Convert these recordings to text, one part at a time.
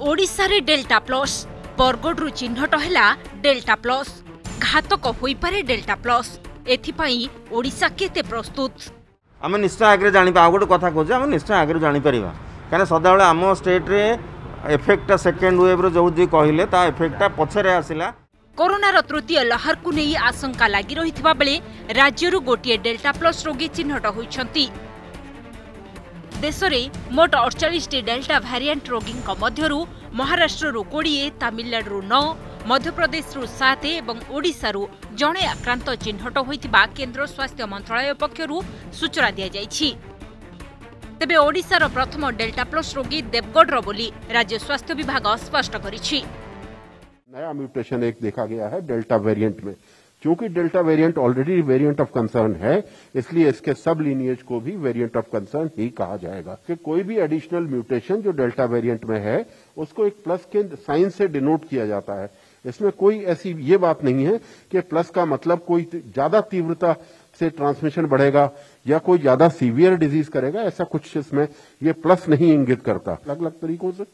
ओडिशा रे delta plus Bargarh चिन्हट है delta plus घातक हो पारे डेल्टा प्लस एथिपाई ओडिशा केते प्रस्तुत आम निश्चय आगे जानी गोटे कथा कहे आम निश्चय आगे जापर कहीं सदाबले आम स्टेट रे एफेक्ट सेकेंड वेव जो कहले ता एफेक्ट पछरे आसिला। कोरोनार तृतीय लहर को नहीं आशंका लगी रही बेले राज्यरू गोटे डेल्टा प्लस रोगी चिन्हट होइछंती। देश में मोट 48 डेल्टा भारिएंट रोगी मध्यरु महाराष्ट्र 20, तमिलनाडु 9, मध्यप्रदेश 7 और ओडिशा जड़े आक्रांत चिन्हट होइतिबा केंद्र स्वास्थ्य मंत्रालय पक्षरु सूचना दी जाइछि। तेबे ओडिशार प्रथम डेल्टा प्लस रोगी देवगढ़ बोली राज्य स्वास्थ्य विभाग स्पष्ट करिछि। नया म्यूटेशन एक देखा गया है डेल्टा वेरिएंट में। क्योंकि delta variant already variant of concern है, इसलिए इसके सब लीनिएज को भी वेरिएंट ऑफ कंसर्न ही कहा जाएगा। कि कोई भी एडिशनल म्यूटेशन जो डेल्टा वेरिएंट में है उसको एक प्लस के साइन से डिनोट किया जाता है। इसमें कोई ऐसी ये बात नहीं है कि प्लस का मतलब कोई ज्यादा तीव्रता से ट्रांसमिशन बढ़ेगा या कोई ज्यादा सीवियर डिजीज करेगा, ऐसा कुछ इसमें ये प्लस नहीं इंगित करता। अलग अलग तरीकों से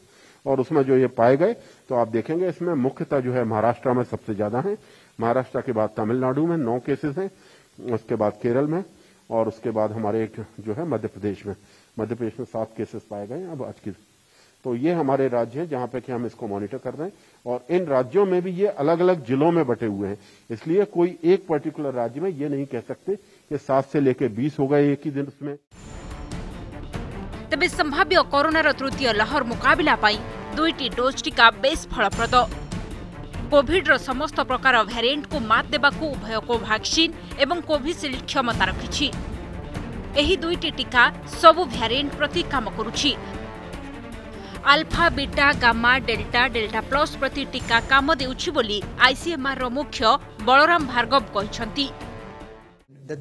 और उसमें जो ये पाए गए तो आप देखेंगे इसमें मुख्यतः जो है महाराष्ट्र में सबसे ज्यादा है। महाराष्ट्र के बाद तमिलनाडु में 9 केसेस हैं, उसके बाद केरल में और उसके बाद हमारे एक जो है मध्य प्रदेश में 7 केसेस पाए गए अब आज की। तो ये हमारे राज्य हैं जहां पे कि हम इसको मॉनिटर कर रहे हैं और इन राज्यों में भी ये अलग अलग जिलों में बटे हुए हैं, इसलिए कोई एक पर्टिकुलर राज्य में ये नहीं कह सकते कि 7 से लेकर 20 हो गए एक ही दिन में। तबे संभाव्य कोरोनार तृतीय लहर मुकाबिला पाई 2टी डोज टीका बेस फलप्रद। कोविड समस्त प्रकार वेरिएंट को मात देबाकू उभय को वैक्सीन एवं कोविशील्ड क्षमता रखिछि। एही 2टी टीका सबु वेरिएंट प्रति काम करुछि। Alpha, beta, gamma, delta, delta plus प्रति टीका काम देउछि बोली आईसीएमआर रो मुख्य Balram Bhargava कहिसंती।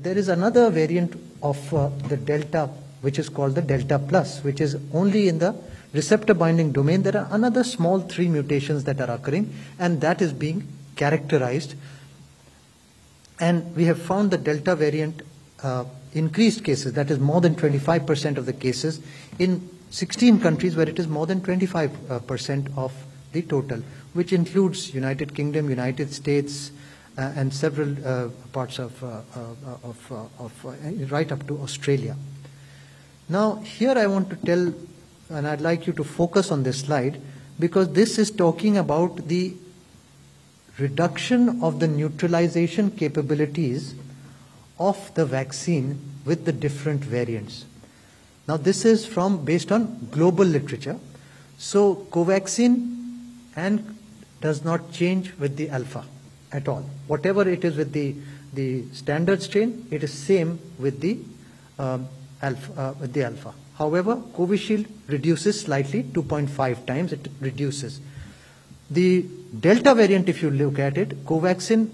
There is another variant of the delta which is called the delta plus, which is only in the receptor binding domain. There are another small 3 mutations that are occurring and that is being characterized, and we have found the delta variant increased cases, that is more than 25% of the cases in 16 countries where it is more than 25% of the total, which includes United Kingdom, United States and several parts of right up to Australia. Now here I want to tell, and I'd like you to focus on this slide because this is talking about the reduction of the neutralization capabilities of the vaccine with the different variants. Now this is based on global literature. So Covaxin and does not change with the alpha at all. Whatever it is with the standard strain, it is same with the alpha. However, Covishield reduces slightly, 2.5 times it reduces. The Delta variant, if you look at it, Covaxin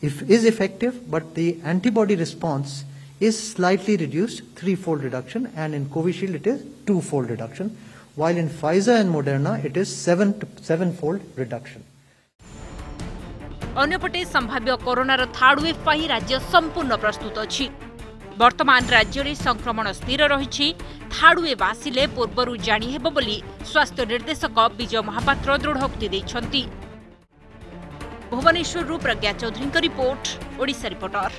is effective, but the antibody response is slightly reduced, 3-fold reduction, and in Covishield it is 2-fold reduction, while in Pfizer and Moderna it is 7-fold reduction. अन्यपटे संभाव्य कोरोनार third wave पाई राज्य संपूर्ण प्रस्तुत अछि। वर्तमान राज्य में संक्रमण स्थिर रही। थर्ड वेव आसिले पूर्वरु जानी हेबो बोली स्वास्थ्य निर्देशक विजय महापात्र दृढ़ोक्ति दैछंती। भुवनेश्वर प्रज्ञा चौधरी रिपोर्ट, ओडिशा रिपोर्टर।